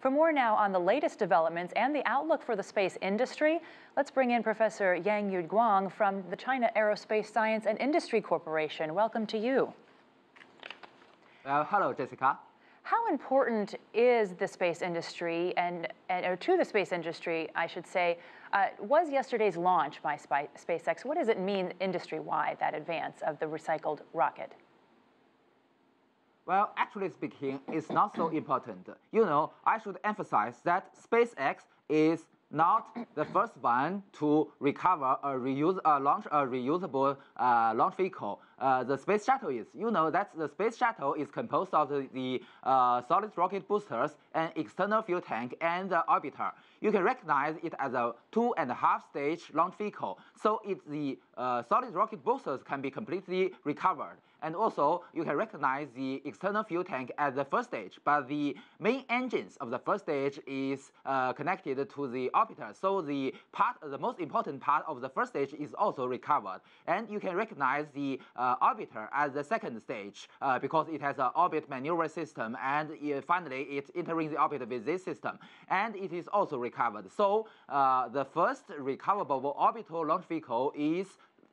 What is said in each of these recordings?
For more now on the latest developments and the outlook for the space industry, let's bring in Professor Yang Yuguang from the China Aerospace Science and Industry Corporation. Welcome to you. Hello, Jessica. How important is the space industry or to the space industry, I should say, was yesterday's launch by SpaceX? What does it mean industry-wide, that advance of the recycled rocket? Well, actually speaking, it's not so important. I should emphasize that SpaceX is not the first one to recover launch a reusable launch vehicle. The space shuttle is. You know that the space shuttle is composed of the solid rocket boosters, an external fuel tank, and the orbiter. You can recognize it as a 2.5-stage launch vehicle. So the solid rocket boosters can be completely recovered. And also, you can recognize the external fuel tank as the first stage, but the main engines of the first stage is connected to the orbiter. So the most important part of the first stage is also recovered. And you can recognize the orbiter as the second stage because it has an orbit maneuver system, and finally it's entering the orbit with this system. And it is also recovered. So the first recoverable orbital launch vehicle is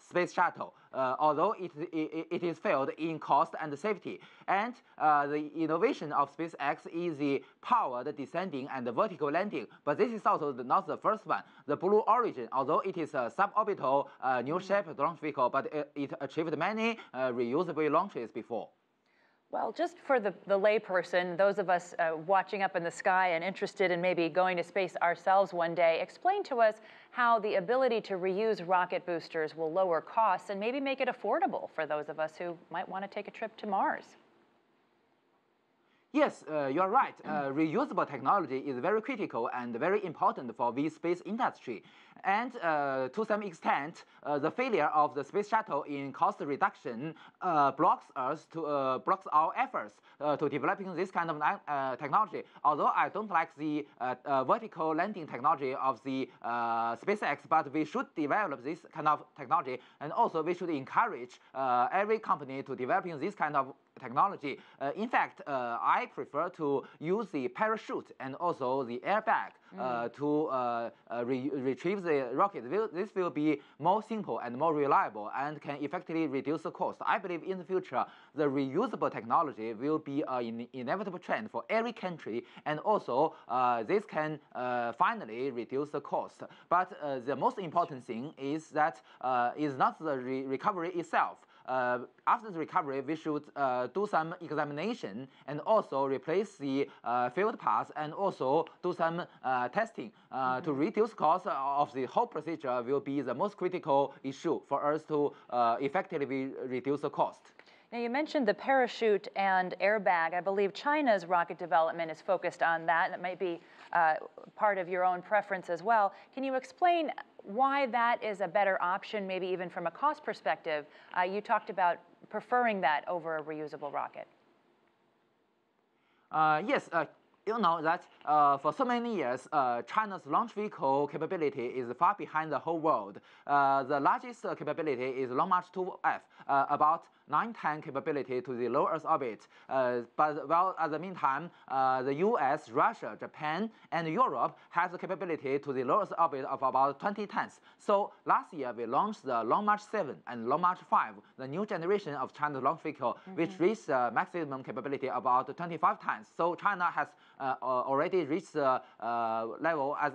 Space Shuttle, although it is failed in cost and safety. And the innovation of SpaceX is the powered descending and vertical landing. But this is also not the first one. The Blue Origin, although it is a suborbital new-shaped launch vehicle, but it achieved many reusable launches before. Well, just for the layperson, those of us watching up in the sky and interested in maybe going to space ourselves one day, explain to us how the ability to reuse rocket boosters will lower costs and maybe make it affordable for those of us who might want to take a trip to Mars. Yes, you're right. Reusable technology is very critical and very important for the space industry. And to some extent, the failure of the space shuttle in cost reduction blocks our efforts to developing this kind of technology. Although I don't like the vertical landing technology of the SpaceX, but we should develop this kind of technology, and also we should encourage every company to developing this kind of technology. In fact, I prefer to use the parachute and also the airbag to retrieve the rocket. This will be more simple and more reliable and can effectively reduce the cost. I believe in the future, the reusable technology will be an inevitable trend for every country, and also this can finally reduce the cost. But the most important thing is that is not the recovery itself. After the recovery, we should do some examination and also replace the failed parts and also do some testing to reduce cost of the whole procedure will be the most critical issue for us to effectively reduce the cost. Now, you mentioned the parachute and airbag. I believe China's rocket development is focused on that. That might be part of your own preference as well. Can you explain why that is a better option, maybe even from a cost perspective? You talked about preferring that over a reusable rocket. Yes. You know that for so many years, China's launch vehicle capability is far behind the whole world. The largest capability is Long March 2F, about 9-10 capability to the low Earth orbit. But well, at the meantime, the US, Russia, Japan, and Europe has a capability to the low Earth orbit of about 20 times. So last year, we launched the Long March 7 and Long March 5, the new generation of China's launch vehicle, which reached maximum capability about 25 times. So China has already reached the level as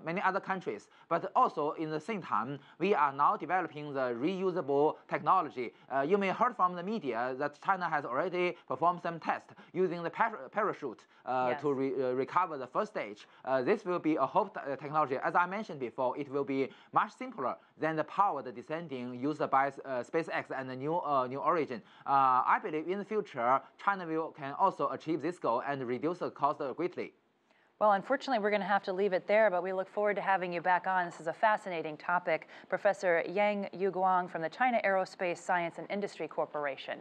many other countries. But also, in the same time, we are now developing the reusable technology. You may have heard from the media that China has already performed some tests using the parachute to recover the first stage. This will be a hope technology. As I mentioned before, it will be much simpler than the powered descending used by SpaceX and the New Origin. I believe in the future, China can also achieve this goal and reduce the cost greatly. Well, unfortunately, we're going to have to leave it there, but we look forward to having you back on. This is a fascinating topic. Professor Yang Yuguang from the China Aerospace Science and Industry Corporation.